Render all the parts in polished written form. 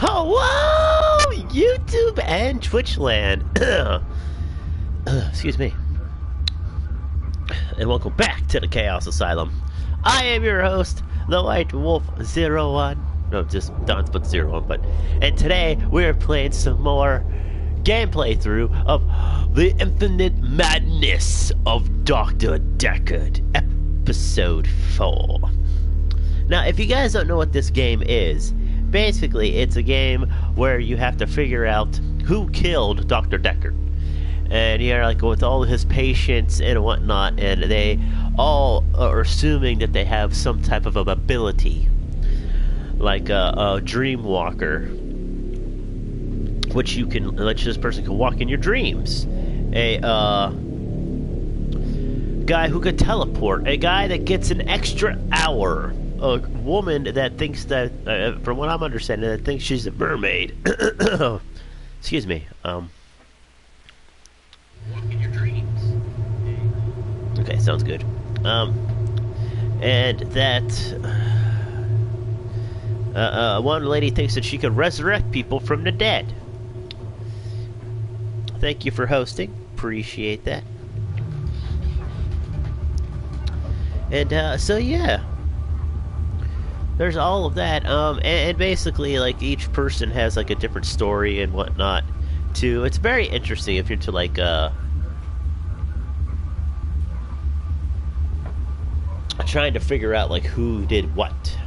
Hello, YouTube and Twitch land. Excuse me. And welcome back to the Chaos Asylum. I am your host, the White Wolf 01. No, just Don's but 01. And today we're playing some more gameplay through of the Infinite Madness of DR.Dekker, Episode 4. Now, if you guys don't know what this game is, basically it's a game where you have to figure out who killed DR.Dekker. And you're like with all his patients and whatnot, and they all are assuming that they have some type of ability, like a dream walker, which this person can walk in your dreams. A guy who could teleport. A guy that gets an extra hour. A woman that thinks that, from what I'm understanding, that thinks she's a mermaid. Excuse me. Walk in your dreams. Okay, sounds good. And that one lady thinks that she could resurrect people from the dead. Thank you for hosting. Appreciate that. And so yeah. There's all of that, and basically, like, each person has, like, a different story and whatnot, too. It's very interesting if you're to, like, trying to figure out, like, who did what,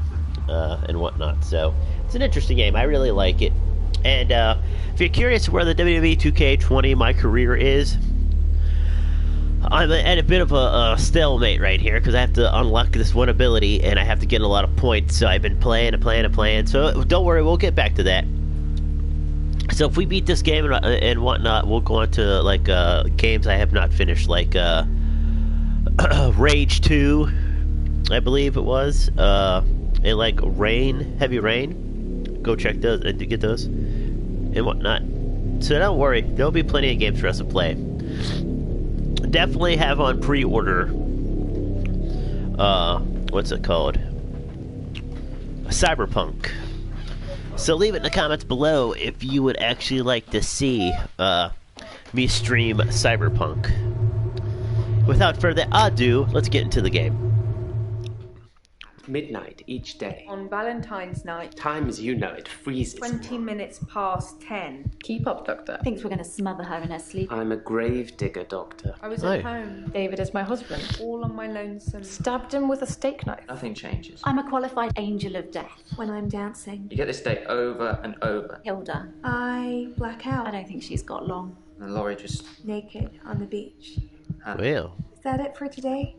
and whatnot. So, it's an interesting game. I really like it. And, if you're curious where the WWE 2K20 my career is, I'm at a bit of a stalemate right here because I have to unlock this one ability and I have to get a lot of points. So I've been playing. So don't worry, we'll get back to that. So if we beat this game and whatnot, we'll go on to like games I have not finished, like Rage 2, I believe it was, and like Heavy Rain. Go check those and get those and whatnot. So don't worry, there'll be plenty of games for us to play. Definitely have on pre-order what's it called, Cyberpunk. So leave it in the comments below if you would actually like to see me stream Cyberpunk. Without further ado, let's get into the game. Midnight each day. On Valentine's night. Time as you know it freezes. 20 minutes past 10. Keep up, Doctor. Thinks we're going to smother her in her sleep. I'm a grave digger, Doctor. I was at home. David is my husband. All on my lonesome. Stabbed him with a steak knife. Nothing changes. I'm a qualified angel of death. When I'm dancing, You get this day over and over. Hilda. I black out. I don't think she's got long. And Laurie just... Naked on the beach. Well. Is that it for today?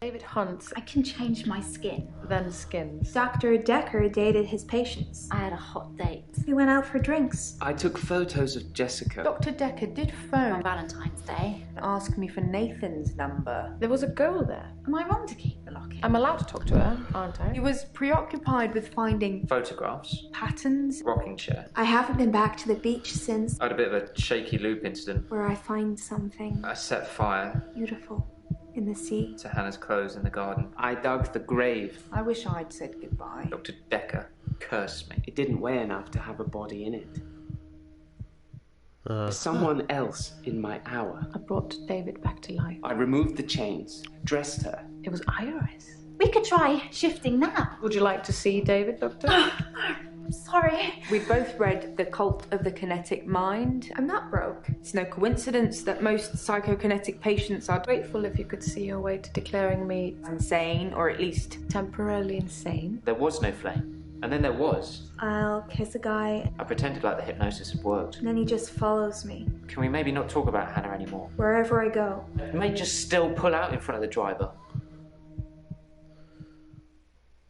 David hunts, I can change my skin. then skins. Dr. Dekker dated his patients. I had a hot date. We went out for drinks. I took photos of Jessica. Dr. Dekker did On phone Valentine's Day. and ask me for Nathan's number. There was a girl there. Am I wrong to keep the locket? I'm allowed to talk to her, aren't I? He was preoccupied with finding Photographs. patterns. Rocking chair. I haven't been back to the beach since, I had a bit of a shaky loop incident. where I find something I set fire beautiful in the sea. to Hannah's clothes in the garden. I dug the grave. I wish I'd said goodbye. Dr. Dekker cursed me. It didn't weigh enough to have a body in it. There's someone else in my hour. I brought David back to life. I removed the chains, dressed her. It was Iris. We could try shifting now. Would you like to see David, Doctor? I'm sorry. We both read The Cult of the Kinetic Mind. I'm not broke. It's no coincidence that most psychokinetic patients are grateful if you could see your way to declaring me insane, or at least temporarily insane. There was no flame. And then there was. I'll kiss a guy, I pretended like the hypnosis had worked. and then he just follows me Can we maybe not talk about Hannah anymore? wherever I go. You may just still pull out in front of the driver.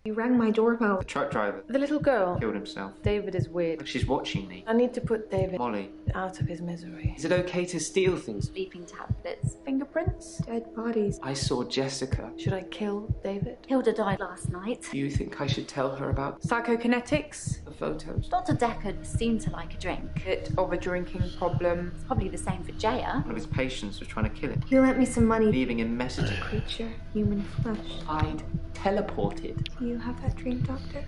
He rang my doorbell. The truck driver The little girl. killed himself. David is weird. She's watching me. I need to put David Molly, out of his misery. Is it okay to steal things? Sleeping tablets. Fingerprints? Dead bodies. I saw Jessica. Should I kill David? Hilda died last night. Do you think I should tell her about Psychokinetics? the photos? Dr. Dekker seemed to like a drink. Bit of a drinking problem. It's probably the same for Jaya. one of his patients was trying to kill him, He lent me some money. leaving him messages. Creature, human flesh. I'd teleported. Do you have that dream, Doctor?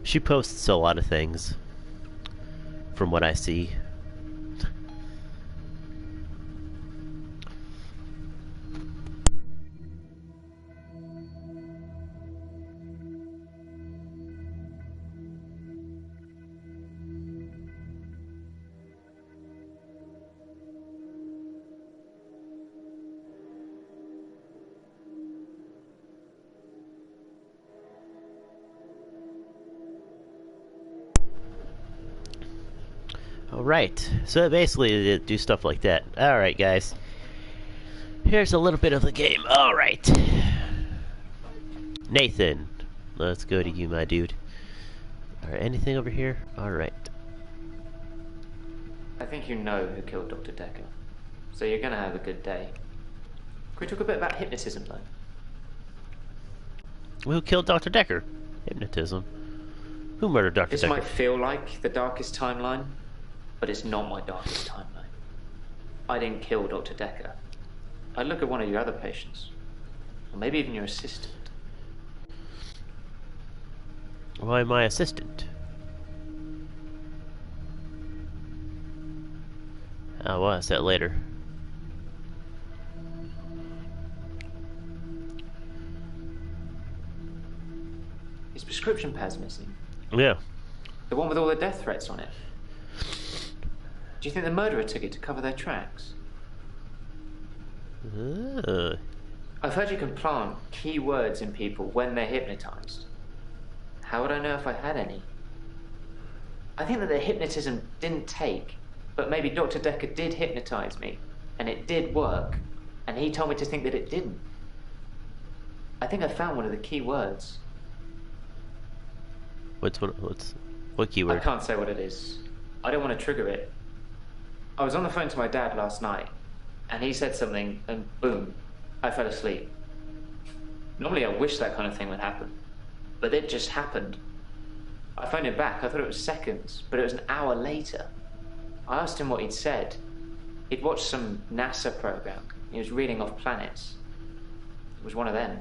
She posts a lot of things, from what I see. Alright, so basically they do stuff like that. Alright, guys. Here's a little bit of the game. Alright. Nathan. Let's go to you, my dude. Alright, anything over here? Alright. I think you know who killed Dr. Dekker, so you're gonna have a good day. Can we talk a bit about hypnotism, though? Who killed Dr. Dekker? Hypnotism. Who murdered Dr. This Dekker? might feel like the darkest timeline, but it's not my darkest timeline. I didn't kill Dr. Dekker. I'd look at one of your other patients, or maybe even your assistant. Why my assistant? Oh, well, I'll say that later. His prescription pad's missing. Yeah. The one with all the death threats on it. Do you think the murderer took it to cover their tracks? I've heard you can plant keywords in people when they're hypnotized. How would I know if I had any? I think that the hypnotism didn't take, but maybe Dr. Dekker did hypnotize me, and it did work, and he told me to think that it didn't. I think I found one of the key words. What keyword? I can't say what it is. I don't want to trigger it. I was on the phone to my dad last night, and he said something, and boom, I fell asleep. Normally I wish that kind of thing would happen, but it just happened. I phoned him back. I thought it was seconds, but it was an hour later. I asked him what he'd said. He'd watched some NASA program. He was reading off planets. It was one of them.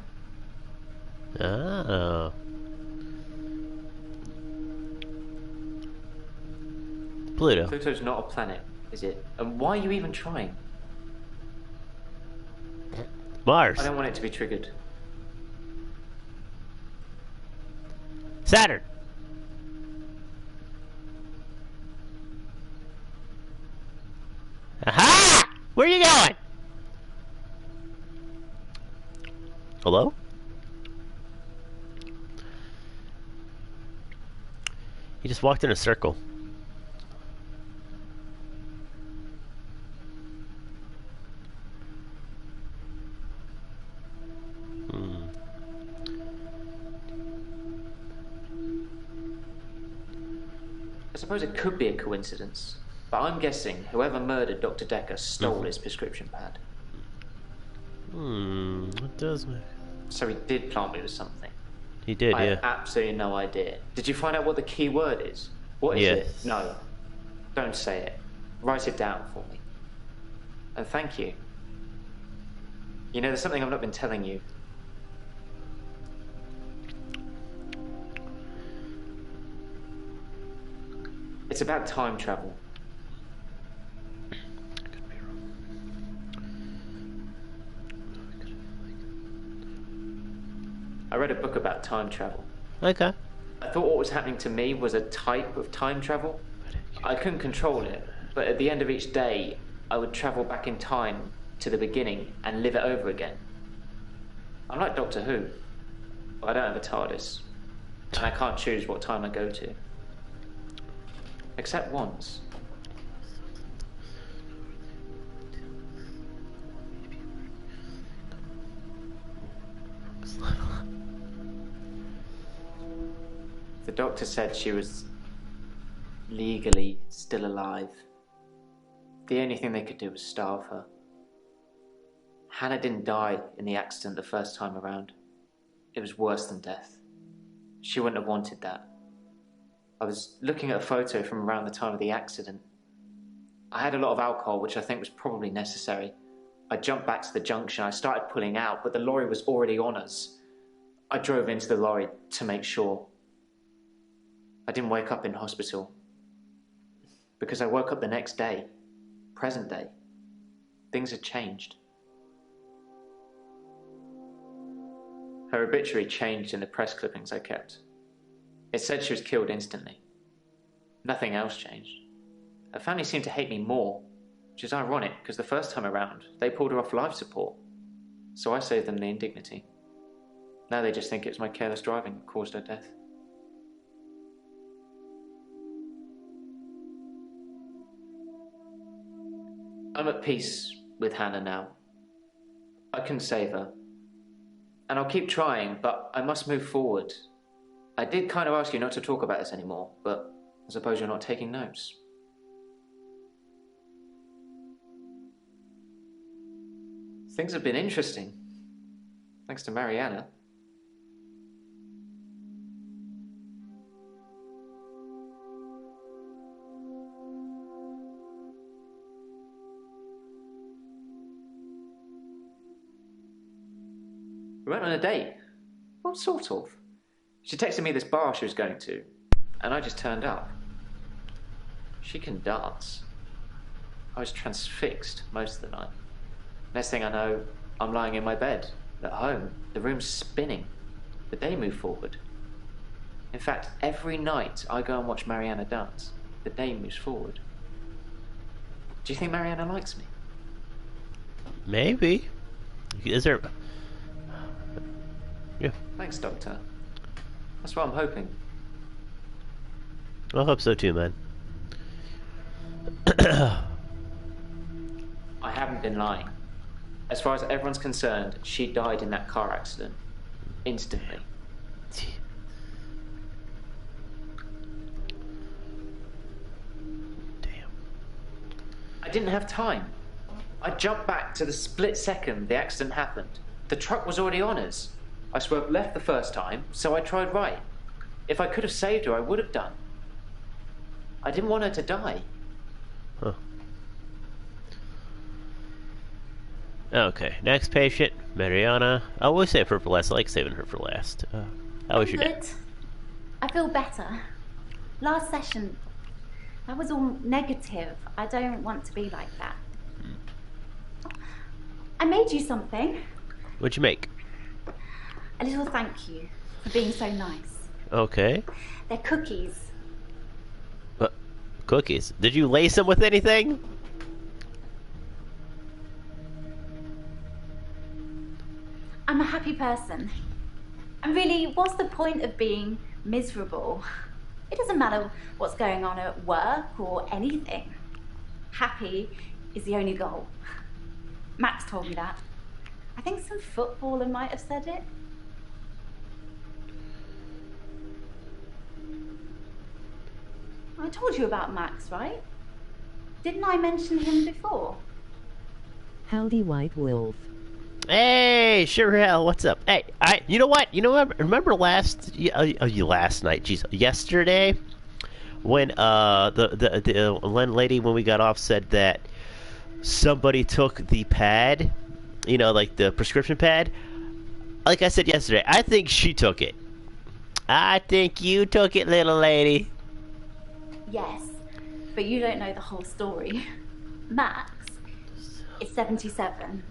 Oh. Pluto. Pluto's not a planet, is it? And why are you even trying? Mars. I don't want it to be triggered. Saturn. Aha! Where are you going? Hello? He just walked in a circle. I suppose it could be a coincidence, but I'm guessing whoever murdered Dr. Dekker stole his prescription pad. It does make... So he did plant me with something. He did, I yeah. have absolutely no idea. Did you find out what the key word is? What is it? Yes. No. Don't say it. Write it down for me. And thank you. You know, there's something I've not been telling you. It's about time travel. I read a book about time travel. Okay. I thought what was happening to me was a type of time travel. I couldn't control it, but at the end of each day, I would travel back in time to the beginning and live it over again. I'm like Doctor Who, but I don't have a TARDIS, and I can't choose what time I go to. Except once. The doctor said she was legally still alive. The only thing they could do was starve her. Hannah didn't die in the accident the first time around. It was worse than death. She wouldn't have wanted that. I was looking at a photo from around the time of the accident. I had a lot of alcohol, which I think was probably necessary. I jumped back to the junction. I started pulling out, but the lorry was already on us. I drove into the lorry to make sure. I didn't wake up in hospital. Because I woke up the next day, present day. Things had changed. Her obituary changed in the press clippings I kept. It said she was killed instantly. Nothing else changed. Her family seemed to hate me more, which is ironic because the first time around, they pulled her off life support. So I saved them the indignity. Now they just think it was my careless driving that caused her death. I'm at peace with Hannah now. I can save her. And I'll keep trying, but I must move forward. I did kind of ask you not to talk about this anymore, but I suppose you're not taking notes. Things have been interesting. Thanks to Mariana. We went on a date. What sort of? She texted me this bar she was going to, and I just turned up. She can dance. I was transfixed most of the night. Next thing I know, I'm lying in my bed, at home. The room's spinning. The day moved forward. In fact, every night I go and watch Mariana dance, the day moves forward. Do you think Mariana likes me? Maybe. Is there... Yeah. Thanks, Doctor. That's what I'm hoping. I hope so too, man. I haven't been lying. As far as everyone's concerned, she died in that car accident. Instantly. Damn. I didn't have time. I jumped back to the split second the accident happened. The truck was already on us. I swerved left the first time, so I tried right. If I could have saved her, I would have done. I didn't want her to die. Huh. Okay, next patient, Mariana. I always save her for last. I like saving her for last. How was your day? Good. I feel better. Last session, that was all negative. I don't want to be like that. I made you something. What'd you make? A little thank you for being so nice. Okay. They're cookies. Cookies. Did you lace them with anything? I'm a happy person. And really, what's the point of being miserable? It doesn't matter what's going on at work or anything. Happy is the only goal. Max told me that. I think some footballer might have said it. I told you about Max, right? Didn't I mention him before? Howdy, White Wolf. Hey, sure hell, what's up? Hey, you know what? Remember last night, geez, yesterday, when the lady when we got off said that somebody took the pad, like the prescription pad. Like I said yesterday, I think she took it. I think you took it, little lady. Yes, but you don't know the whole story. Max is 77.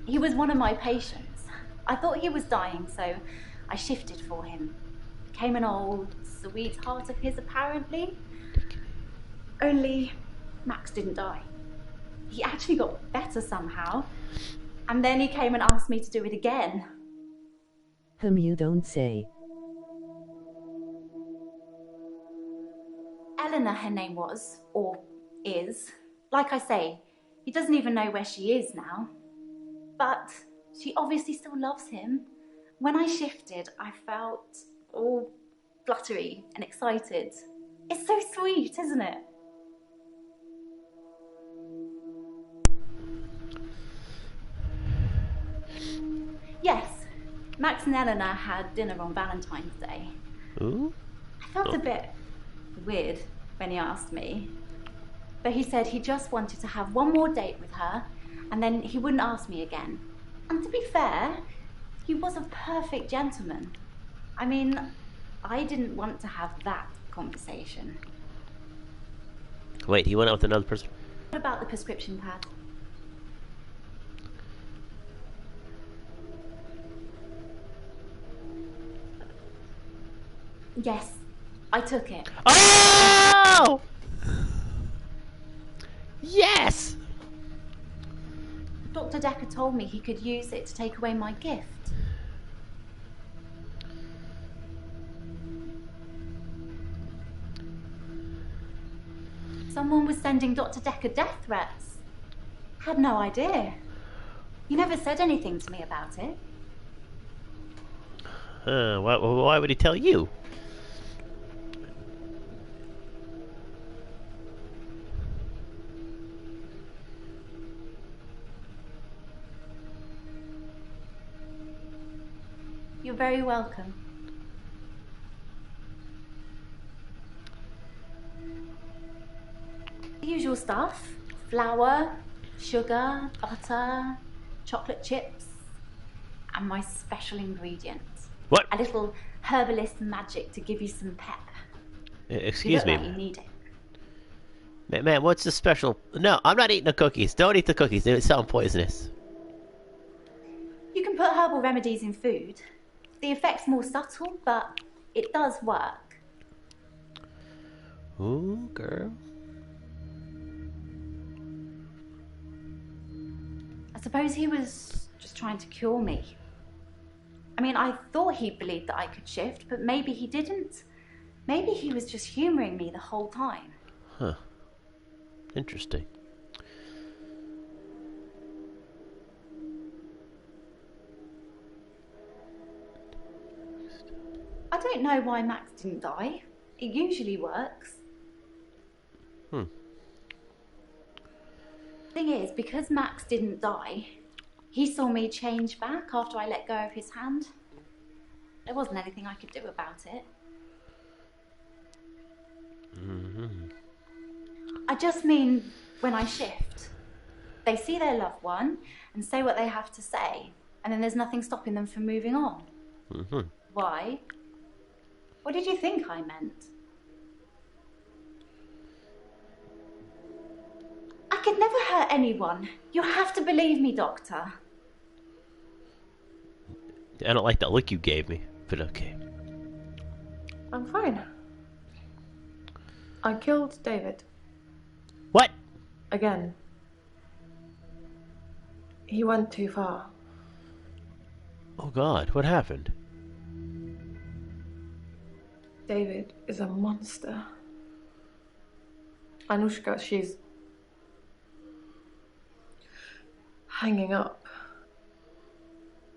He was one of my patients. I thought he was dying, so I shifted for him. Became an old sweetheart of his, apparently. Only Max didn't die. He actually got better somehow. And then he came and asked me to do it again. You don't say. Eleanor, her name was, or is. Like I say, he doesn't even know where she is now. But she obviously still loves him. When I shifted, I felt all fluttery and excited. It's so sweet, isn't it? Yes, Max and Eleanor had dinner on Valentine's Day. Ooh. I felt a bit weird when he asked me. But he said he just wanted to have one more date with her, and then he wouldn't ask me again. And to be fair, he was a perfect gentleman. I mean, I didn't want to have that conversation. Wait, he went out with another person? What about the prescription pad? Yes, I took it. Oh! Yes! Dr. Dekker told me he could use it to take away my gift. Someone was sending Dr. Dekker death threats. Had no idea. He never said anything to me about it. Why would he tell you? You're very welcome. The usual stuff. Flour, sugar, butter, chocolate chips, and my special ingredient. What? A little herbalist magic to give you some pep. Excuse You me. look like you need it. Man, what's the special? No, I'm not eating the cookies. Don't eat the cookies. They sound poisonous. You can put herbal remedies in food. The effect's more subtle, but it does work. Ooh, girl. I suppose he was just trying to cure me. I mean, I thought he believed that I could shift, but maybe he didn't. Maybe he was just humoring me the whole time. Huh. Interesting. I don't know why Max didn't die. It usually works. Thing is, because Max didn't die, he saw me change back after I let go of his hand. There wasn't anything I could do about it. I just mean, when I shift, they see their loved one and say what they have to say, and then there's nothing stopping them from moving on. Why? What did you think I meant? I could never hurt anyone. You have to believe me, Doctor. I don't like that look you gave me, but okay. I'm fine. I killed David. What? Again. He went too far. Oh God, what happened? David is a monster. Anushka, she's hanging up.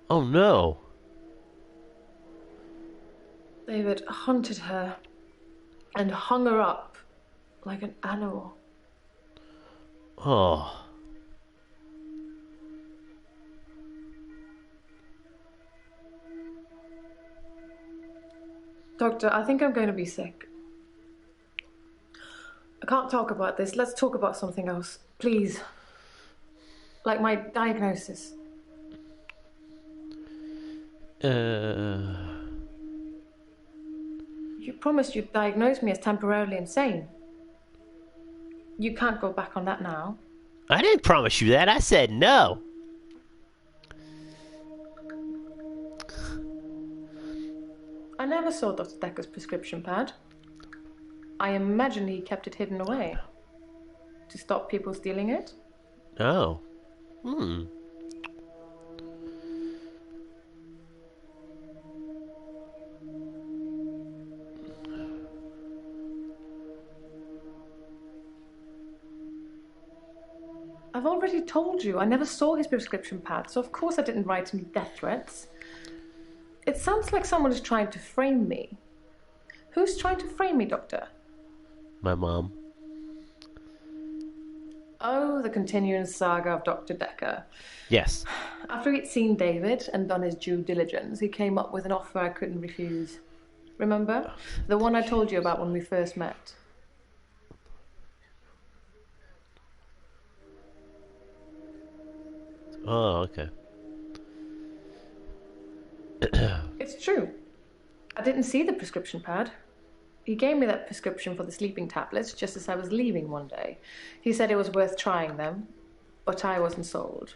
Oh no. David hunted her and hung her up like an animal. Oh. Doctor, I think I'm going to be sick. I can't talk about this. Let's talk about something else, please. Like my diagnosis. You promised you'd diagnose me as temporarily insane. You can't go back on that now. I didn't promise you that. I said no. I never saw Dr. Dekker's prescription pad. I imagine he kept it hidden away. To stop people stealing it? Oh. I've already told you, I never saw his prescription pad, so of course I didn't write any death threats. It sounds like someone is trying to frame me. Who's trying to frame me, Doctor? My mom. Oh, the continuing saga of Dr. Dekker. Yes. After he'd seen David and done his due diligence, he came up with an offer I couldn't refuse. Remember? The one I told you about when we first met. Oh, okay. It's true. I didn't see the prescription pad. He gave me that prescription for the sleeping tablets just as I was leaving one day. He said it was worth trying them, but I wasn't sold.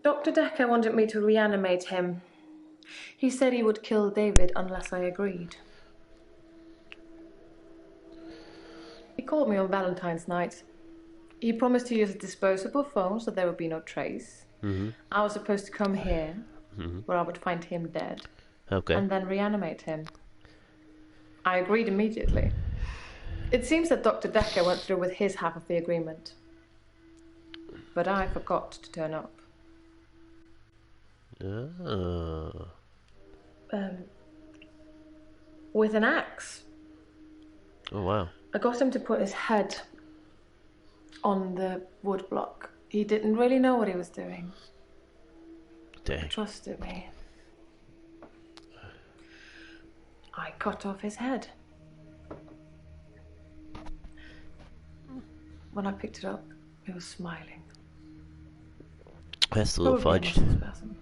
Dr. Dekker wanted me to reanimate him. He said he would kill David unless I agreed. He called me on Valentine's night. He promised to use a disposable phone so there would be no trace. I was supposed to come here, where I would find him dead, and then reanimate him. I agreed immediately. It seems that Dr. Dekker went through with his half of the agreement. But I forgot to turn up. With an axe. Oh, wow. I got him to put his head on the wood block. He didn't really know what he was doing. Dang. He trusted me. I cut off his head. When I picked it up, he was smiling. That's a little Probably a fudged. muscle spasm.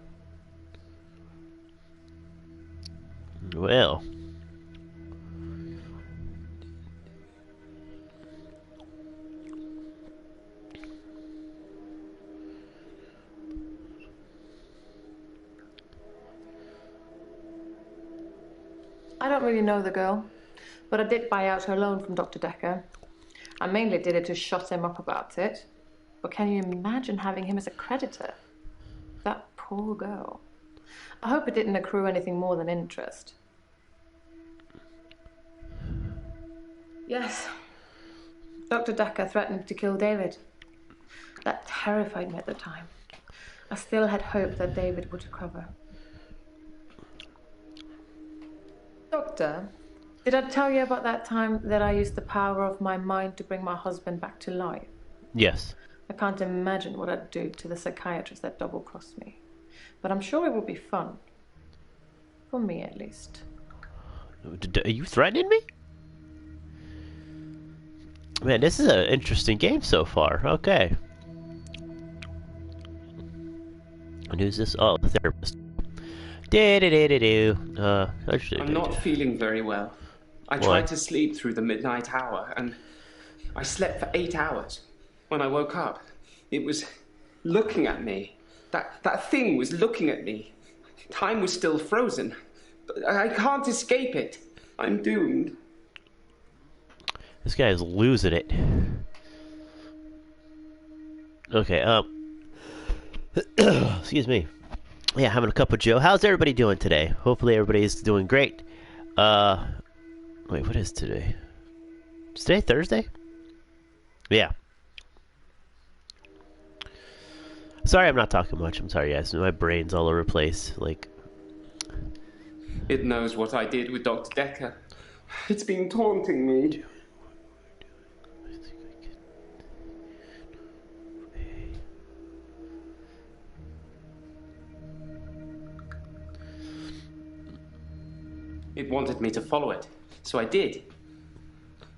Well. I don't really know the girl, but I did buy out her loan from Dr. Dekker. I mainly did it to shut him up about it. But can you imagine having him as a creditor? That poor girl. I hope it didn't accrue anything more than interest. Yes, Dr. Dekker threatened to kill David. That terrified me at the time. I still had hope that David would recover. Doctor, did I tell you about that time that I used the power of my mind to bring my husband back to life? Yes. I can't imagine what I'd do to the psychiatrist that double-crossed me. But I'm sure it will be fun. For me, at least. Are you threatening me? Man, this is an interesting game so far. Okay. And who's this? Oh, the therapist. I'm not feeling very well. I tried to sleep through the midnight hour, and I slept for 8 hours. When I woke up, it was looking at me. That thing was looking at me. Time was still frozen. I can't escape it. I'm doomed. This guy is losing it. Okay, excuse me. Yeah, having a cup of Joe. How's everybody doing today? Hopefully everybody's doing great. Wait, what is today? Is today Thursday? Yeah. Sorry I'm not talking much. I'm sorry, guys. My brain's all over the place. Like... It knows what I did with Dr. Dekker. It's been taunting me. It wanted me to follow it, so I did.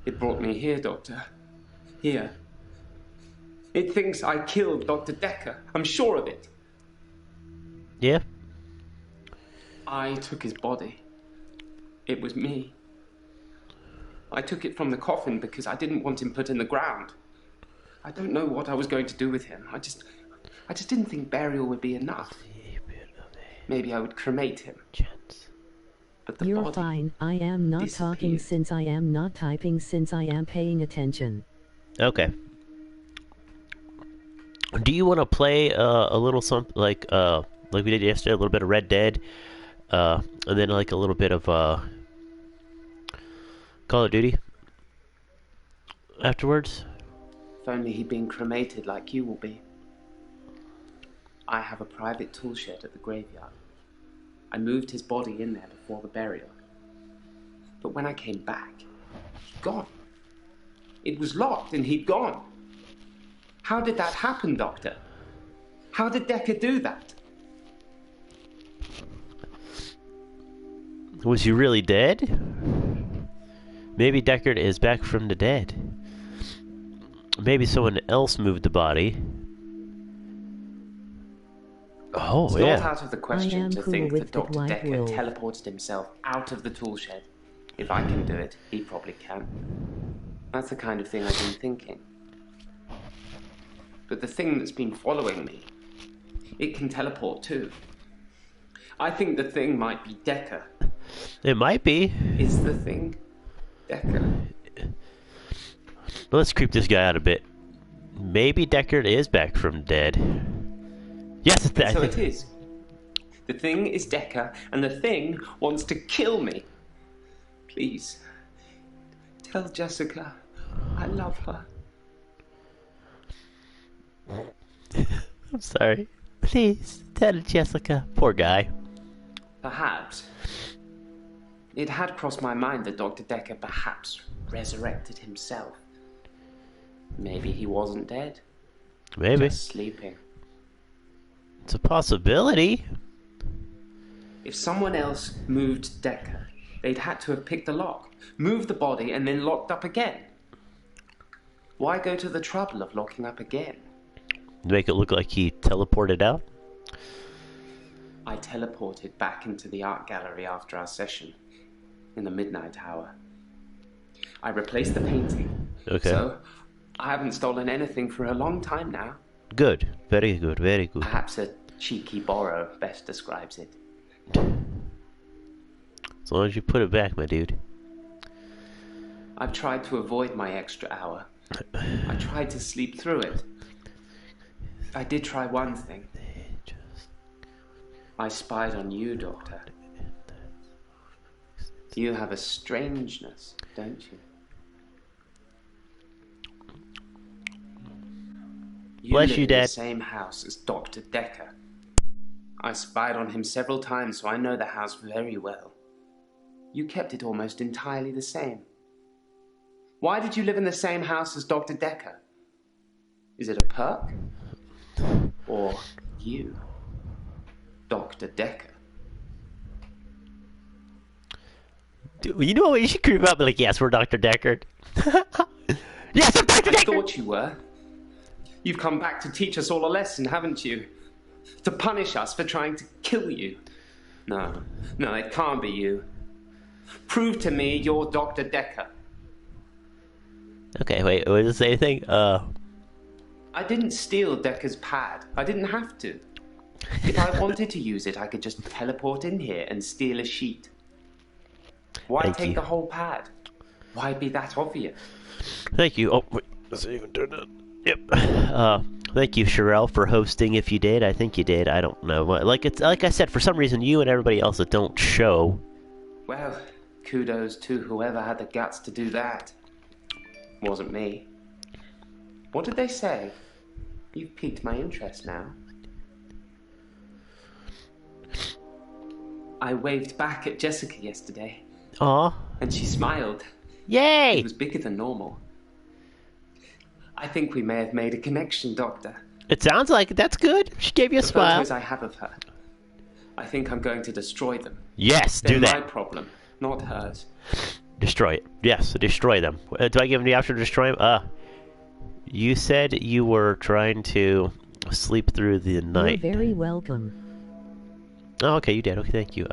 It brought me here, Doctor. Here. It thinks I killed Dr. Dekker. I'm sure of it. Yeah? I took his body. It was me. I took it from the coffin because I didn't want him put in the ground. I don't know what I was going to do with him. I just didn't think burial would be enough. Maybe I would cremate him. But the You're body fine. I am not talking disappeared. since I am not typing since I am paying attention. Okay. Do you want to play a little something like we did yesterday, a little bit of Red Dead, and then like a little bit of Call of Duty afterwards? If only he'd been cremated like you will be. I have a private tool shed at the graveyard. I moved his body in there before the burial. But when I came back, he'd gone. It was locked and he'd gone. How did that happen, Doctor? How did Dekker do that? Was he really dead? Maybe Deckard is back from the dead. Maybe someone else moved the body. Oh, It's yeah. not out of the question am to cool think with that the Dr. White Dekker Wolf. teleported himself out of the tool shed. If I can do it, he probably can. That's the kind of thing I've been thinking. But the thing that's been following me, it can teleport too. I think the thing might be Dekker. It might be. Is the thing Dekker? Let's creep this guy out a bit. Maybe Deckard is back from dead. Yes, it's that. So it is. The thing is Dekker, and the thing wants to kill me. Please, tell Jessica I love her. I'm sorry. Please, tell Jessica. Poor guy. Perhaps. It had crossed my mind that Dr. Dekker perhaps resurrected himself. Maybe he wasn't dead. Maybe. Just sleeping. It's a possibility. If someone else moved Dekker, they'd had to have picked the lock, moved the body, and then locked up again. Why go to the trouble of locking up again? Make it look like he teleported out? I teleported back into the art gallery after our session, in the midnight hour. I replaced the painting. Okay. So, I haven't stolen anything for a long time now. Good. Very good. Very good. Perhaps a cheeky borrow best describes it. As long as you put it back, my dude. I've tried to avoid my extra hour. I tried to sleep through it. I did try one thing. I spied on you, Doctor. You have a strangeness, don't you? Bless live you, in the Dad. same house as Dr. Dekker. I spied on him several times, so I know the house very well. You kept it almost entirely the same. Why did you live in the same house as Dr. Dekker? Is it a perk? Or you, Dr. Dekker? Dude, you know what? You should creep up and be like, yes, we're Dr. Deckard. Yes, I'm Dr. I Deckard! thought you were. You've come back to teach us all a lesson, haven't you? To punish us for trying to kill you. No, it can't be you. Prove to me you're Dr. Dekker. Okay, wait, was this anything? I didn't steal Dekker's pad. I didn't have to. If I wanted to use it, I could just teleport in here and steal a sheet. Why Thank take you. the whole pad? Why be that obvious? Thank you. Oh, wait, let's see if I can turn it. Yep. Thank you, Sherelle, for hosting. If you did, I think you did. I don't know. Like I said, for some reason, you and everybody else that don't show. Well, kudos to whoever had the guts to do that. Wasn't me. What did they say? You've piqued my interest now. I waved back at Jessica yesterday, Aw. and she smiled. Yay! It was bigger than normal. I think we may have made a connection, Doctor. It sounds like it. That's good. She gave you a The smile. photos I have of her, I think I'm going to destroy them. Yes, They're do my that. problem, not hers. Destroy it. Yes, destroy them. Do I give him the option to destroy them? You said you were trying to sleep through the night. You're very welcome. Oh, okay, you did. Okay, thank you.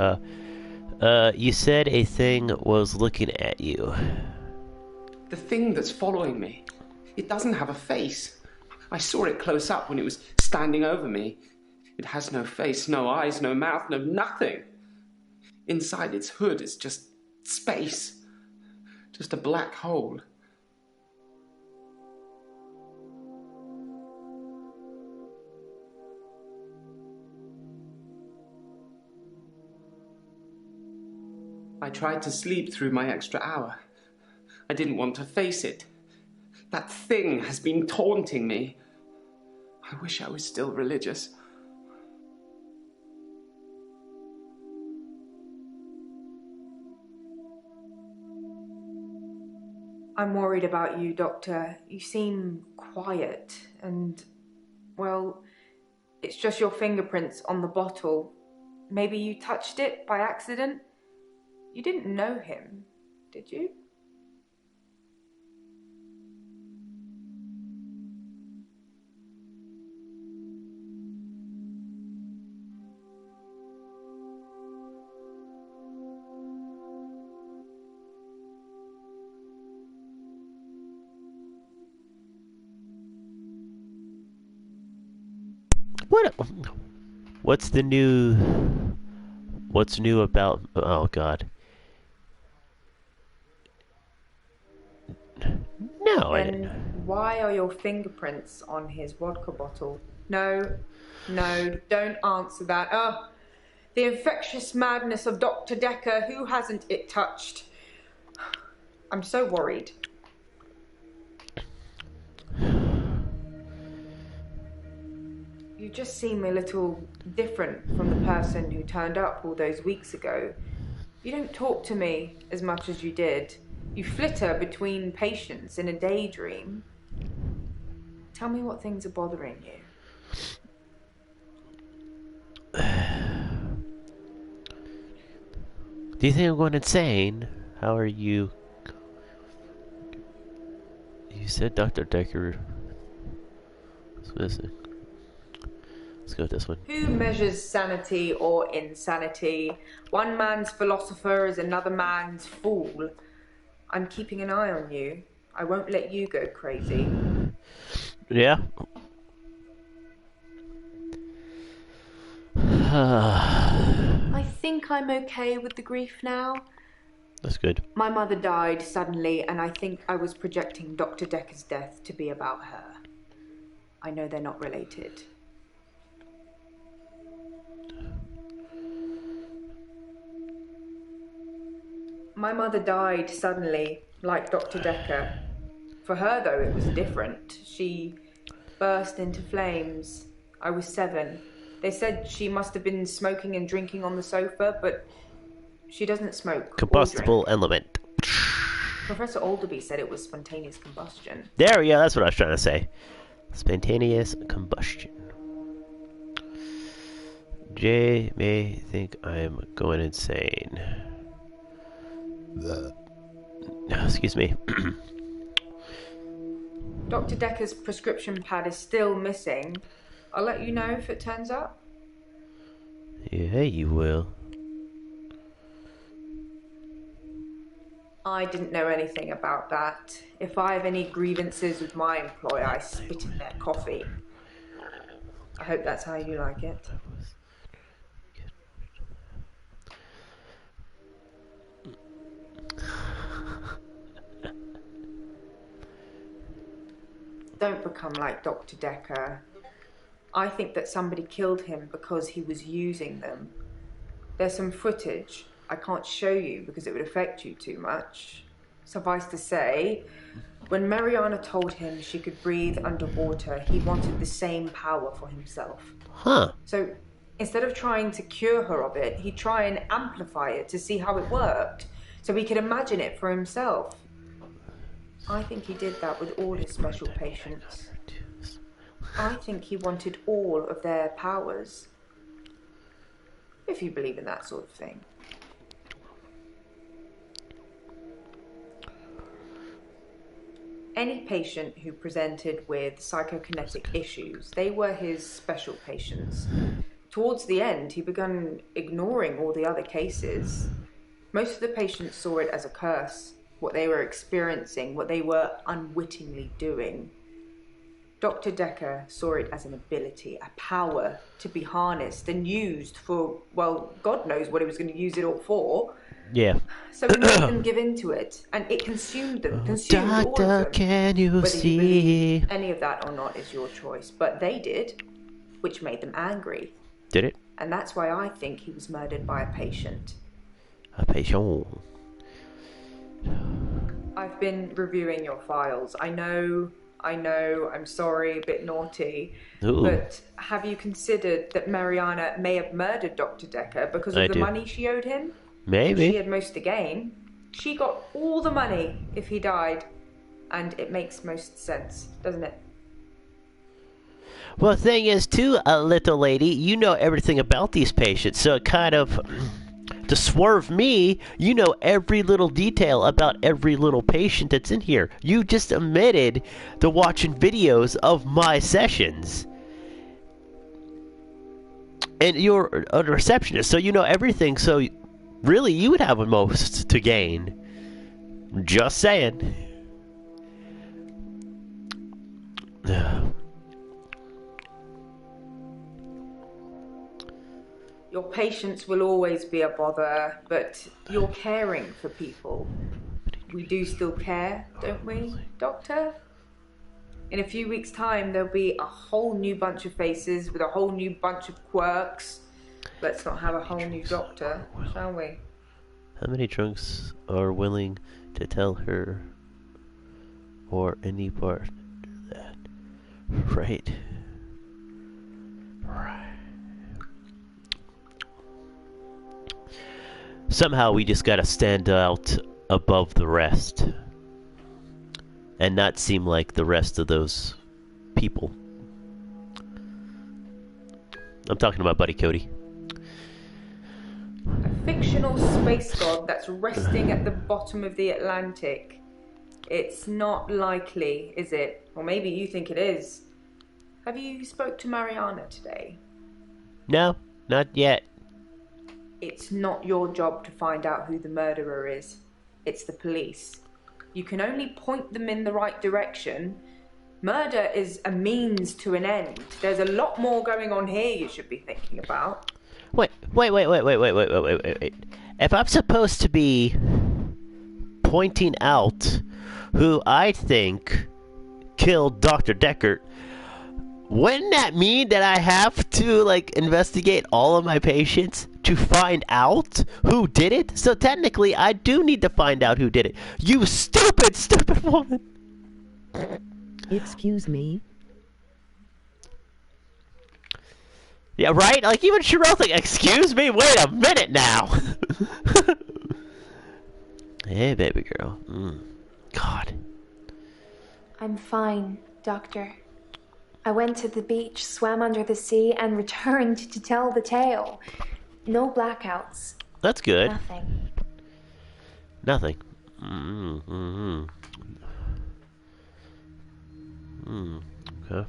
You said a thing was looking at you. The thing that's following me, it doesn't have a face. I saw it close up when it was standing over me. It has no face, no eyes, no mouth, no nothing. Inside its hood is just space. Just a black hole. I tried to sleep through my extra hour. I didn't want to face it. That thing has been taunting me. I wish I was still religious. I'm worried about you, Doctor. You seem quiet and, well, it's just your fingerprints on the bottle. Maybe you touched it by accident? You didn't know him, did you? What's new about? Oh God. No, I didn't. Why are your fingerprints on his vodka bottle? No, don't answer that. Oh, the infectious madness of Dr.Dekker. Who hasn't it touched? I'm so worried. You just seem a little different from the person who turned up all those weeks ago. You don't talk to me as much as you did. You flitter between patients in a daydream. Tell me what things are bothering you. Do you think I'm going insane? How are you? You said Dr.Dekker was missing. Let's go with this one. Who measures sanity or insanity? One man's philosopher is another man's fool. I'm keeping an eye on you. I won't let you go crazy. Yeah. I think I'm okay with the grief now. That's good. My mother died suddenly, and I think I was projecting Dr. Dekker's death to be about her. I know they're not related. My mother died suddenly, like Dr. Dekker. For her, though, it was different. She burst into flames. I was 7. They said she must have been smoking and drinking on the sofa, but she doesn't smoke. Combustible element. Professor Alderby said it was spontaneous combustion. There we go, that's what I was trying to say. Spontaneous combustion. Jay may think I'm going insane. Excuse me. Dr. Dekker's prescription pad is still missing. I'll let you know if it turns up. Yeah, you will. I didn't know anything about that. If I have any grievances with my employer, I spit in their coffee. I hope that's how you like it. Don't become like Dr. Dekker. I think that somebody killed him because he was using them. There's some footage I can't show you because it would affect you too much. Suffice to say, when Mariana told him she could breathe underwater, he wanted the same power for himself. Huh. So instead of trying to cure her of it, he'd try and amplify it to see how it worked, so he could imagine it for himself. I think he did that with all his special patients. I think he wanted all of their powers. If you believe in that sort of thing. Any patient who presented with psychokinetic issues, they were his special patients. Towards the end, he began ignoring all the other cases. Most of the patients saw it as a curse, what they were experiencing, what they were unwittingly doing. Dr. Dekker saw it as an ability, a power to be harnessed and used for, well, God knows what he was going to use it all for. Yeah. So he made them give into it, and it consumed them, consumed all of them. Doctor, can you Whether see? you believe any of that or not is your choice, but they did, which made them angry. Did it? And that's why I think he was murdered by a patient. A patient. I've been reviewing your files. I know, I'm sorry, a bit naughty. Ooh. But have you considered that Mariana may have murdered Dr. Dekker because of the money she owed him? Maybe. She had most to gain. She got all the money if he died. And it makes most sense, doesn't it? Well, the thing is, too, little lady, you know everything about these patients, so it kind of to swerve me. You know every little detail about every little patient that's in here. You just admitted to watching videos of my sessions. And you're a receptionist, so you know everything, so really you would have the most to gain. Just saying. Your patients will always be a bother, but you're caring for people. We do still care, don't we, Doctor? In a few weeks' time, there'll be a whole new bunch of faces with a whole new bunch of quirks. Let's not have a whole new doctor, shall we? How many drunks are willing to tell her or any part of that? Right. Somehow we just gotta stand out above the rest and not seem like the rest of those people. I'm talking about Buddy Cody. A fictional space god that's resting at the bottom of the Atlantic. It's not likely, is it? Or maybe you think it is. Have you spoke to Mariana today? No, not yet. It's not your job to find out who the murderer is. It's the police. You can only point them in the right direction. Murder is a means to an end. There's a lot more going on here you should be thinking about. Wait. If I'm supposed to be pointing out who I think killed Dr. Dekker, wouldn't that mean that I have to, like, investigate all of my patients to find out who did it? So technically, I do need to find out who did it. You stupid, stupid woman! Excuse me? Yeah, right? Like, even Cheryl like, excuse me? Wait a minute now! Hey, baby girl. God. I'm fine, Doctor. I went to the beach, swam under the sea, and returned to tell the tale. No blackouts. That's good. Nothing. Nothing. Okay.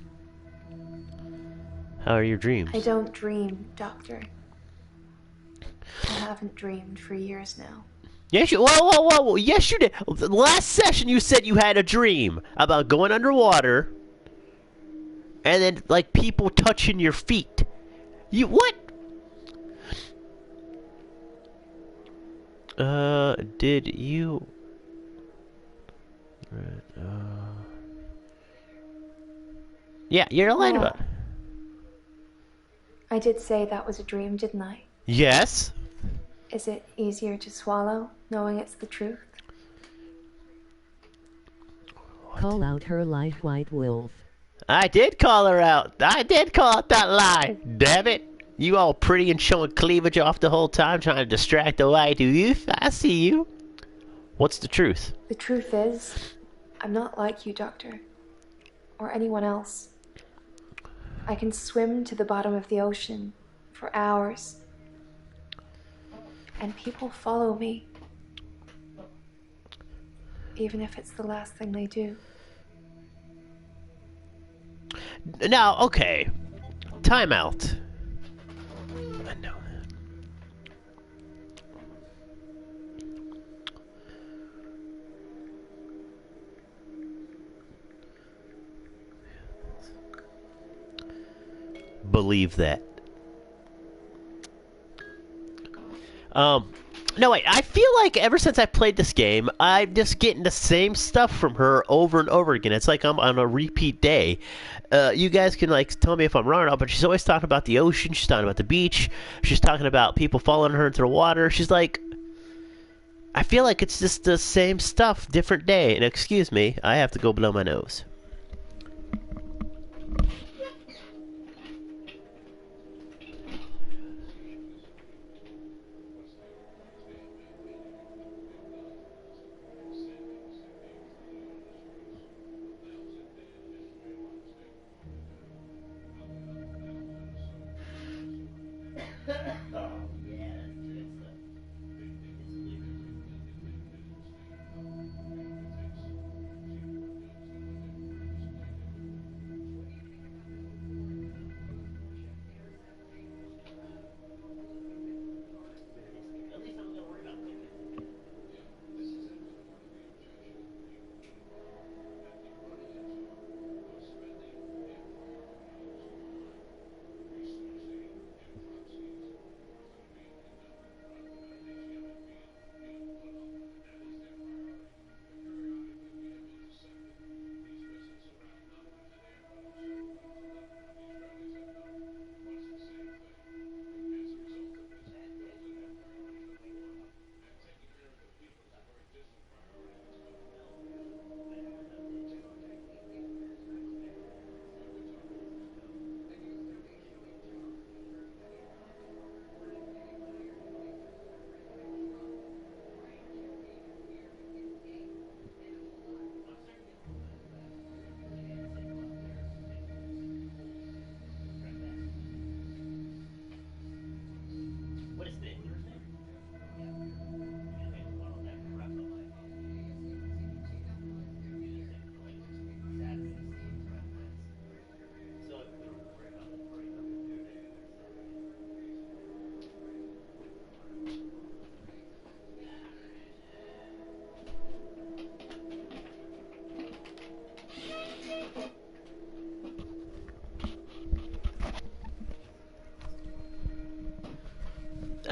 How are your dreams? I don't dream, Doctor. I haven't dreamed for years now. Yes, you. Whoa! Yes, you did. The last session, you said you had a dream about going underwater, and then like people touching your feet. You what? Did you? Yeah, you're lying about it. I did say that was a dream, didn't I? Yes. Is it easier to swallow, knowing it's the truth? Call out her lie, white wolf. I did call her out. I did call out that lie. Damn it. You all pretty and showing cleavage off the whole time, trying to distract the white youth. I see you. What's the truth? The truth is, I'm not like you, Doctor. Or anyone else. I can swim to the bottom of the ocean for hours. And people follow me. Even if it's the last thing they do. Now, okay. Time out. I know that. Believe that. No, wait, I feel like ever since I played this game, I'm just getting the same stuff from her over and over again. It's like I'm on a repeat day. You guys can, like, tell me if I'm wrong or not, but she's always talking about the ocean, she's talking about the beach, she's talking about people following her into the water. She's like, I feel like it's just the same stuff, different day. And excuse me, I have to go blow my nose.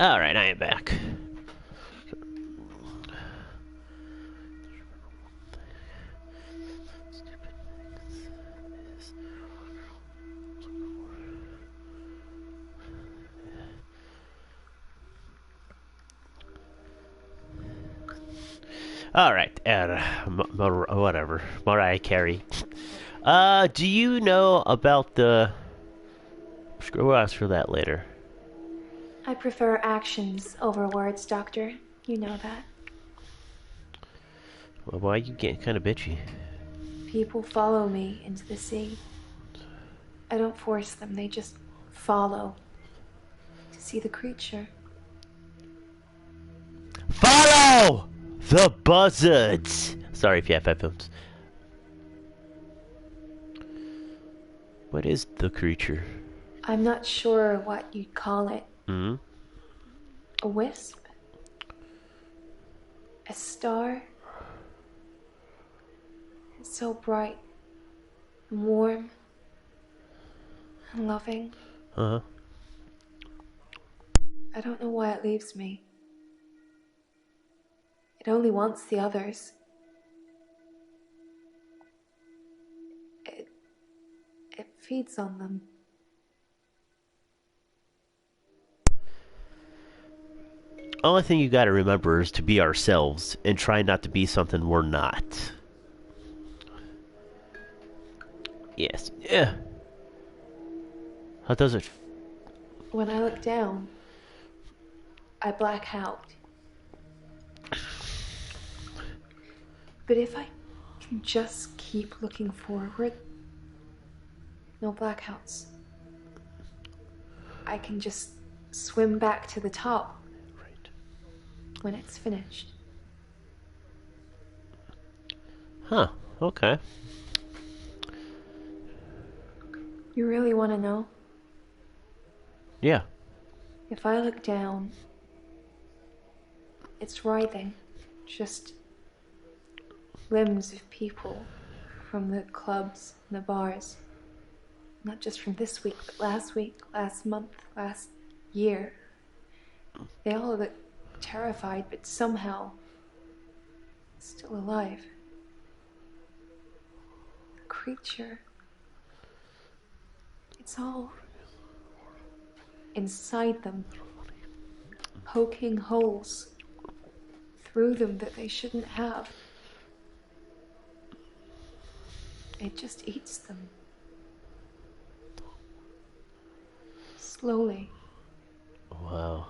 Alright, I am back. Alright, whatever. Mariah Carey. Do you know about the... We'll ask for that later. I prefer actions over words, Doctor. You know that. Well, why are you getting kind of bitchy? People follow me into the sea. I don't force them, they just follow to see the creature. Follow the buzzards! Sorry if you have headphones. What is the creature? I'm not sure what you'd call it. Hmm? A wisp? A star? It's so bright and warm and loving. Uh-huh. I don't know why it leaves me. It only wants the others. It feeds on them. Only thing you gotta remember is to be ourselves and try not to be something we're not. Yes. Yeah. How does it? When I look down, I black out. But if I can just keep looking forward, no blackouts. I can just swim back to the top. Right. When it's finished. Huh. Okay. You really want to know? Yeah. If I look down, it's writhing. Just limbs of people from the clubs and the bars. Not just from this week, but last week, last month, last year. They all look terrified, but somehow still alive. The creature. It's all inside them, poking holes through them that they shouldn't have. It just eats them. Slowly. Wow.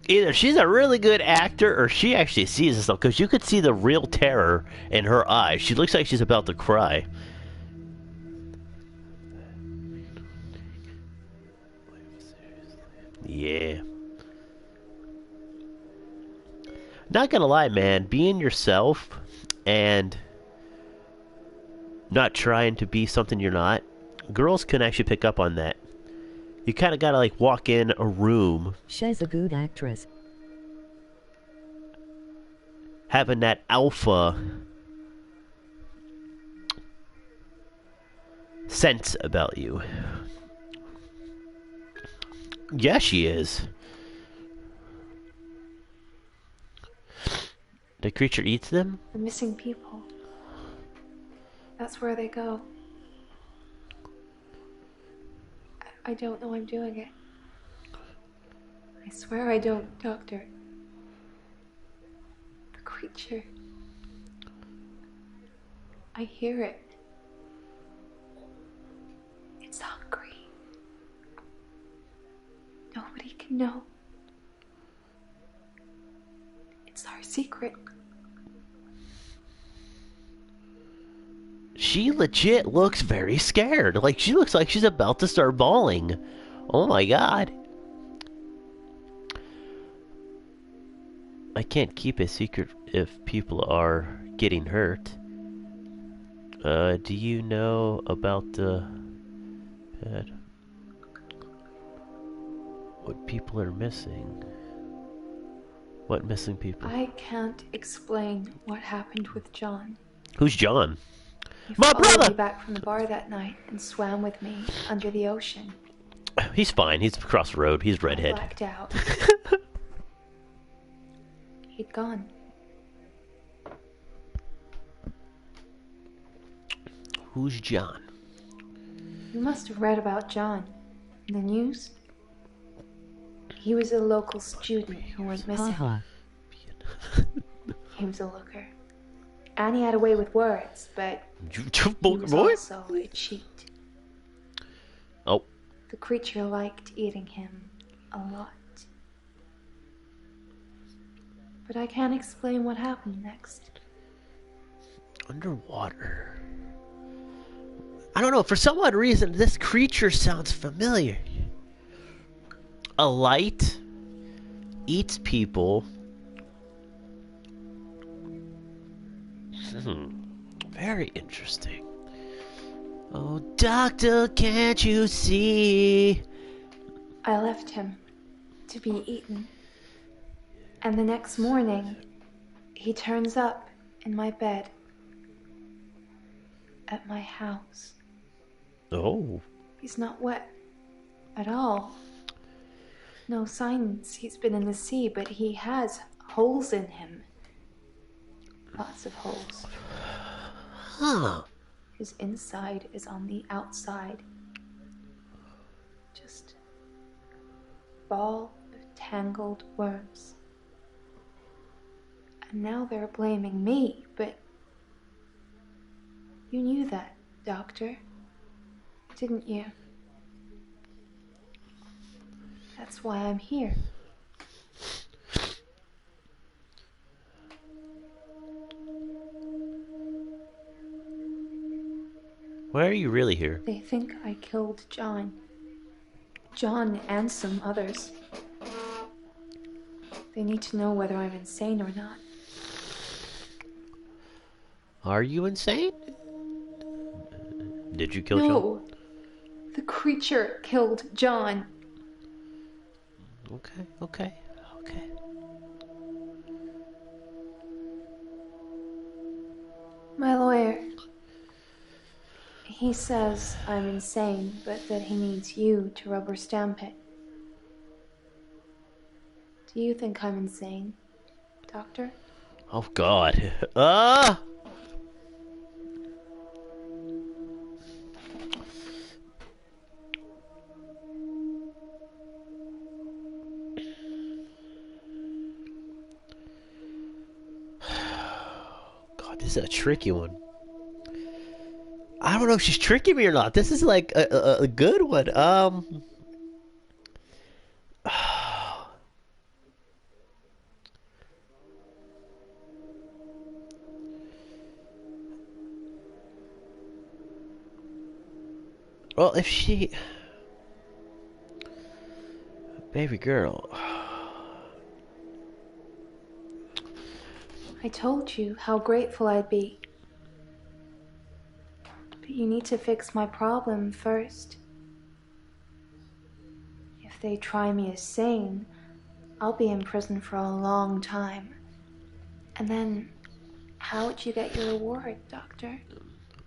Either she's a really good actor or she actually sees this stuff, because you could see the real terror in her eyes. She looks like she's about to cry. Yeah. Not gonna lie, man, being yourself and not trying to be something you're not, girls can actually pick up on that. You kind of gotta like walk in a room. She's a good actress. Having that alpha sense about you. Yeah, she is. The creature eats them? The missing people. That's where they go. I don't know I'm doing it. I swear I don't, Doctor. The creature. I hear it. It's hungry. Nobody can know. It's our secret. She legit looks very scared. Like, she looks like she's about to start bawling. Oh my god. I can't keep a secret if people are getting hurt. Do you know about the pet? What people are missing? What missing people? I can't explain what happened with John. Who's John? He My followed brother! me back from the bar that night and swam with me under the ocean. He's fine. He's across the road. He's I redhead. blacked out. He'd gone. Who's John? You must have read about John in the news. He was a local student who went missing. Haha. He was a looker. And he had a way with words, but he was Boy? also a cheat. Oh, The creature liked eating him a lot. But I can't explain what happened next. underwater. I don't know. For some odd reason, this creature sounds familiar. A light eats people. Very interesting. Oh, doctor, can't you see? I left him to be eaten. And the next morning, he turns up in my bed at my house. Oh. He's not wet at all. No signs he's been in the sea, but he has holes in him. Lots of holes. Huh. His inside is on the outside. Just a ball of tangled worms. And now they're blaming me, but you knew that, Doctor, didn't you? That's why I'm here. Why are you really here? They think I killed John. John and some others. They need to know whether I'm insane or not. Are you insane? Did you kill John? No! The creature killed John. Okay, okay, okay. My lawyer. He says I'm insane, but that he needs you to rubber stamp it. Do you think I'm insane, Doctor? Oh God. Ah! God, this is a tricky one. I don't know if she's tricking me or not. This is like a good one. Well, if she... Baby girl. I told you how grateful I'd be. But you need to fix my problem first. If they try me as sane, I'll be in prison for a long time. And then, how would you get your reward, Doctor?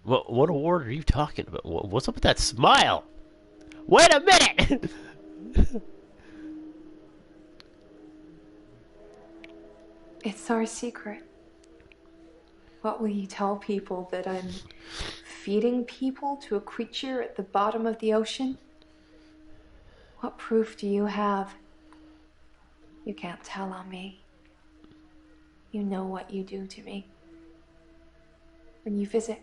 What award are you talking about? What's up with that smile? Wait a minute! It's our secret. What will you tell people, that I'm feeding people to a creature at the bottom of the ocean? What proof do you have? You can't tell on me. You know what you do to me. When you visit,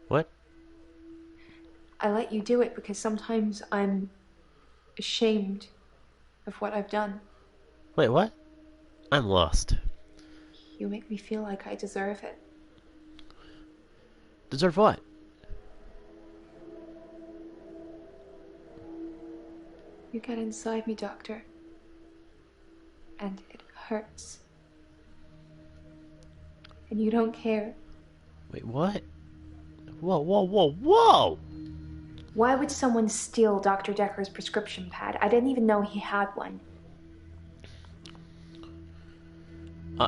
What? I let you do it because sometimes I'm ashamed of what I've done. Wait, what? I'm lost. You make me feel like I deserve it. Deserve what? You get inside me, Doctor. And it hurts. And you don't care. Wait, what? Whoa, whoa, whoa, whoa! Why would someone steal Dr. Dekker's prescription pad? I didn't even know he had one.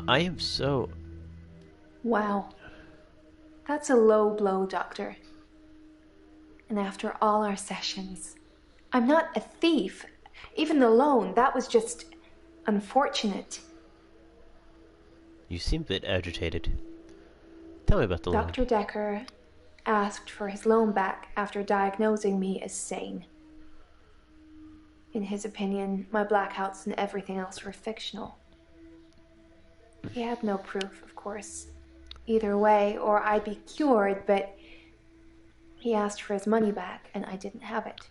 I am so... Wow. That's a low blow, Doctor. And after all our sessions, I'm not a thief. Even the loan, that was just unfortunate. You seem a bit agitated. Tell me about the loan. Dr. Dekker asked for his loan back after diagnosing me as sane. In his opinion, my blackouts and everything else were fictional. He had no proof, of course, either way, or I'd be cured, but he asked for his money back, and I didn't have it.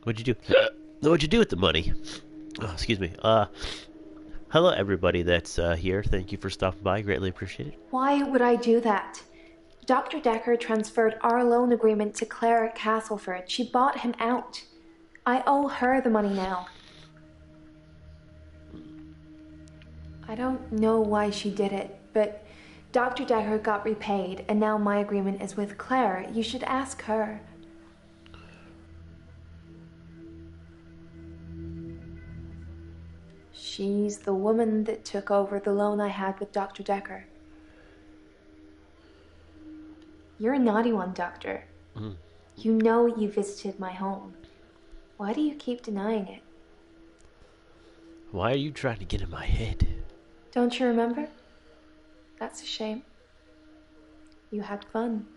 What'd you do? What'd you do with the money? Oh, excuse me. Hello everybody that's here. Thank you for stopping by. Greatly appreciate it. Why would I do that? Dr. Dekker transferred our loan agreement to Claire at Castleford. She bought him out. I owe her the money now. I don't know why she did it, but Dr. Dekker got repaid, and now my agreement is with Claire. You should ask her. She's the woman that took over the loan I had with Dr. Dekker. You're a naughty one, Doctor. You know you visited my home. Why do you keep denying it? Why are you trying to get in my head? Don't you remember? That's a shame. You had fun.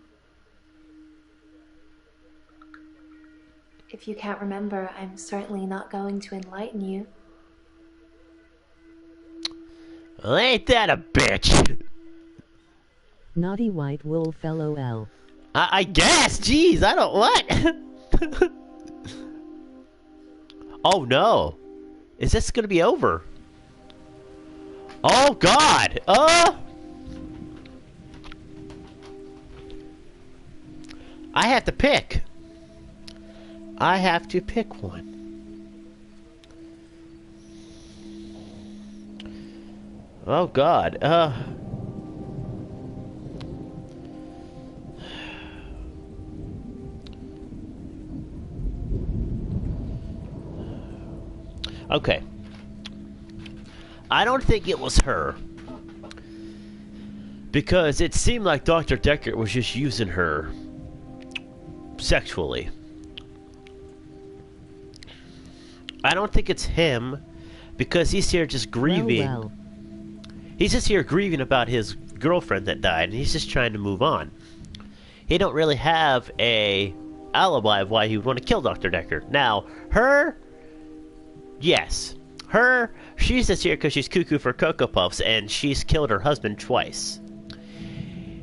If you can't remember, I'm certainly not going to enlighten you. Well, ain't that a bitch? Naughty white wolf LOL. I guess. Jeez, I don't... What? Oh, no. Is this gonna be over? Oh, God. I have to pick. I have to pick one. Oh, God. Okay. I don't think it was her. Because it seemed like Dr. Dekker was just using her sexually. I don't think it's him because he's here just grieving. Well. He's just here grieving about his girlfriend that died, and he's just trying to move on. He don't really have a alibi of why he would want to kill Dr. Dekker. Now, her... Yes. Her, she's just here because she's cuckoo for Cocoa Puffs, and she's killed her husband twice.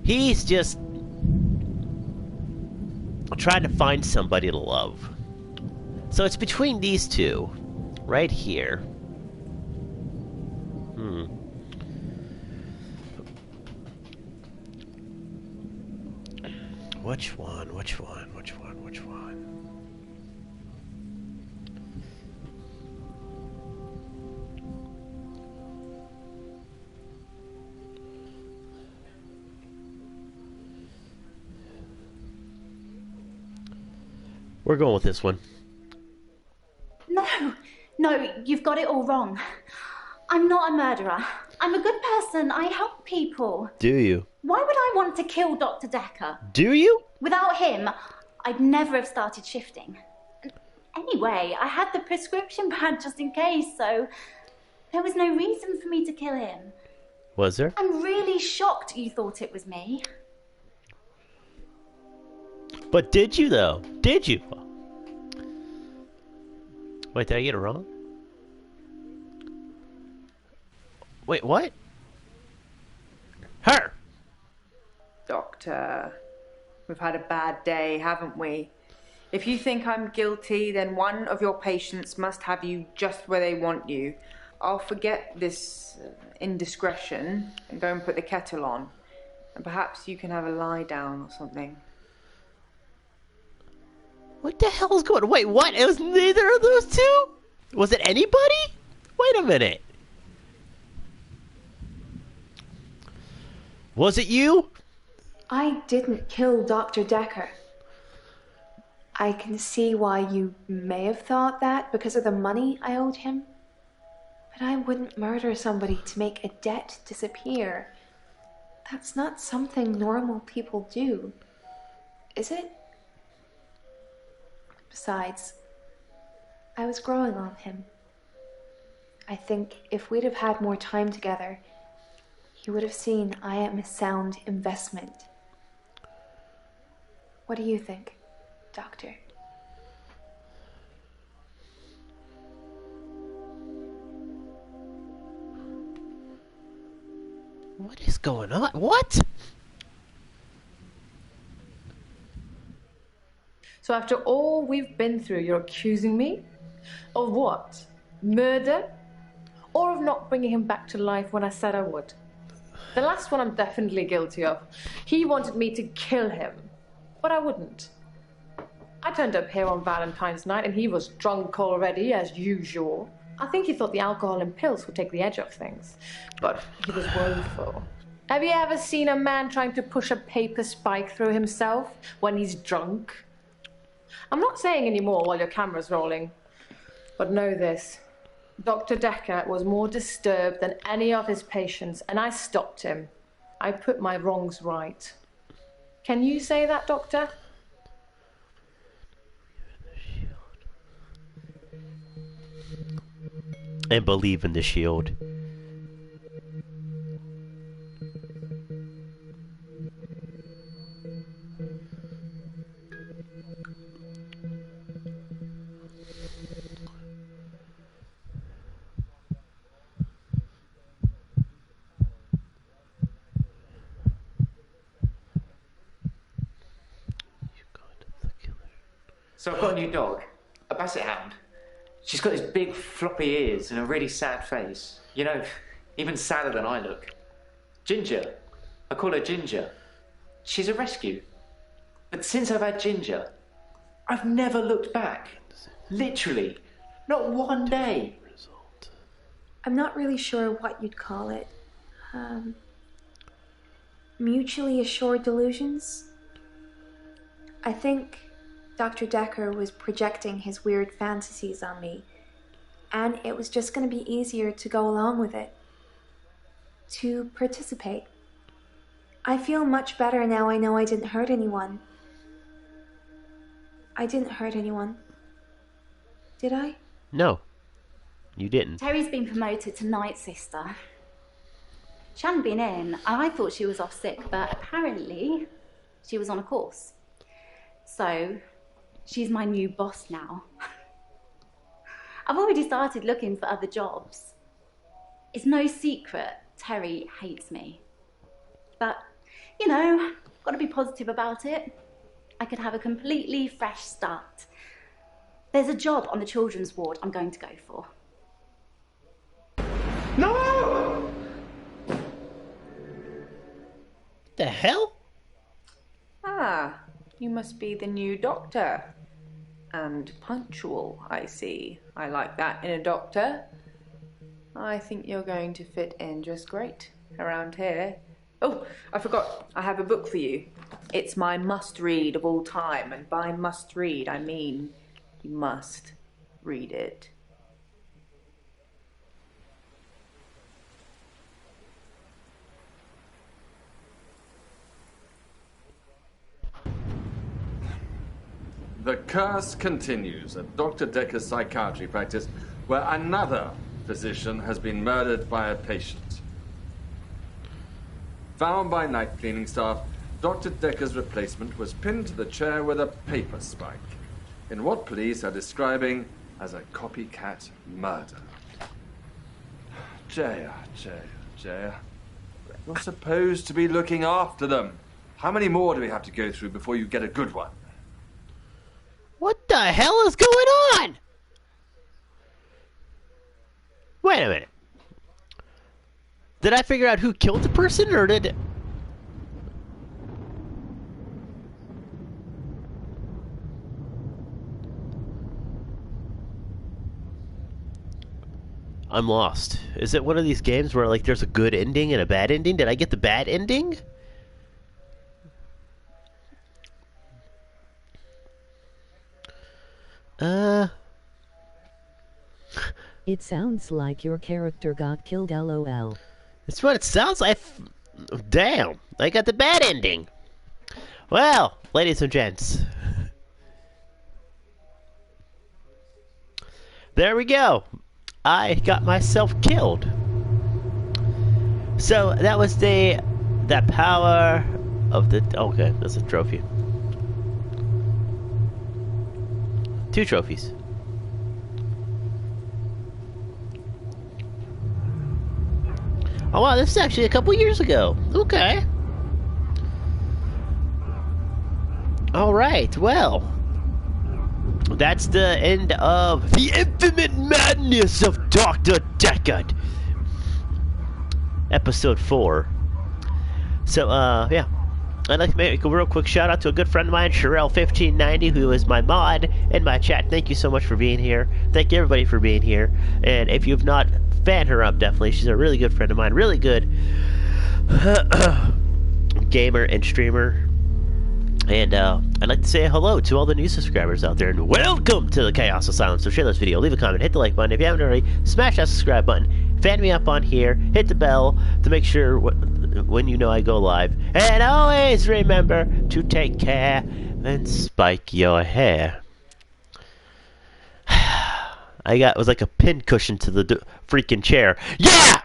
He's just trying to find somebody to love. So it's between these two, right here. Which one? We're going with this one. No, you've got it all wrong. I'm not a murderer. I'm a good person. I help people. Do you? Why would I want to kill Dr. Dekker? Do you? Without him, I'd never have started shifting. Anyway, I had the prescription pad just in case, so there was no reason for me to kill him. Was there? I'm really shocked you thought it was me. But did you, though? Did you? Wait, did I get it wrong? Wait, what? Her! Doctor, we've had a bad day, haven't we? If you think I'm guilty, then one of your patients must have you just where they want you. I'll forget this indiscretion and go and put the kettle on. And perhaps you can have a lie down or something. What the hell is going on? Wait, what? It was neither of those two? Was it anybody? Wait a minute. Was it you? I didn't kill Dr. Dekker. I can see why you may have thought that because of the money I owed him. But I wouldn't murder somebody to make a debt disappear. That's not something normal people do, is it? Besides, I was growing on him. I think if we'd have had more time together, he would have seen I am a sound investment. What do you think, Doctor? What is going on? What? So after all we've been through, you're accusing me? Of what? Murder? Or of not bringing him back to life when I said I would? The last one I'm definitely guilty of. He wanted me to kill him, but I wouldn't. I turned up here on Valentine's night and he was drunk already, as usual. I think he thought the alcohol and pills would take the edge off things, but he was woeful. Have you ever seen a man trying to push a paper spike through himself when he's drunk? I'm not saying any more while your camera's rolling, but know this. Dr. Dekker was more disturbed than any of his patients, and I stopped him. I put my wrongs right. Can you say that, Doctor? And believe in the shield. So I've got a new dog, a basset hound. She's got these big floppy ears and a really sad face. You know, even sadder than I look. Ginger. I call her Ginger. She's a rescue. But since I've had Ginger, I've never looked back. Literally. Not one day. I'm not really sure what you'd call it. Mutually assured delusions? I think Dr. Dekker was projecting his weird fantasies on me, and it was just going to be easier to go along with it, to participate. I feel much better now I know I didn't hurt anyone. I didn't hurt anyone. Did I? No, you didn't. Terry's been promoted to night sister. She hadn't been in, and I thought she was off sick, but apparently she was on a course. So she's my new boss now. I've already started looking for other jobs. It's no secret Terry hates me. But, you know, got to be positive about it. I could have a completely fresh start. There's a job on the children's ward I'm going to go for. No! The hell? Ah, you must be the new doctor. And punctual, I see. I like that in a doctor. I think you're going to fit in just great around here. Oh, I forgot. I have a book for you. It's my must-read of all time, and by must-read, I mean you must read it. The curse continues at Dr. Dekker's psychiatry practice, where another physician has been murdered by a patient. Found by night cleaning staff, Dr. Dekker's replacement was pinned to the chair with a paper spike, in what police are describing as a copycat murder. Jaya. You're supposed to be looking after them. How many more do we have to go through before you get a good one? What the hell is going on? Wait a minute. Did I figure out who killed the person, or did... I'm lost. Is it one of these games where, like, there's a good ending and a bad ending? Did I get the bad ending? It sounds like your character got killed, lol. That's what it sounds like. Damn, I got the bad ending. Well, ladies and gents, there we go. I got myself killed. So that was that power of the. Okay, that's a trophy. 2 trophies. Oh wow, this is actually a couple years ago. Okay. Alright, well. That's the end of the infinite madness of DR.Dekker. Episode 4. So, yeah. I'd like to make a real quick shout out to a good friend of mine, Sherelle1590, who is my mod in my chat. Thank you so much for being here. Thank you everybody for being here. And if you've not fan her up, definitely. She's a really good friend of mine. Really good gamer and streamer. And I'd like to say hello to all the new subscribers out there, and welcome to the Chaos Asylum. So share this video, leave a comment, hit the like button. If you haven't already, smash that subscribe button. Fan me up on here, hit the bell to make sure when you know I go live. And always remember to take care and spike your hair. I was like a pin cushion to the freaking chair. Yeah!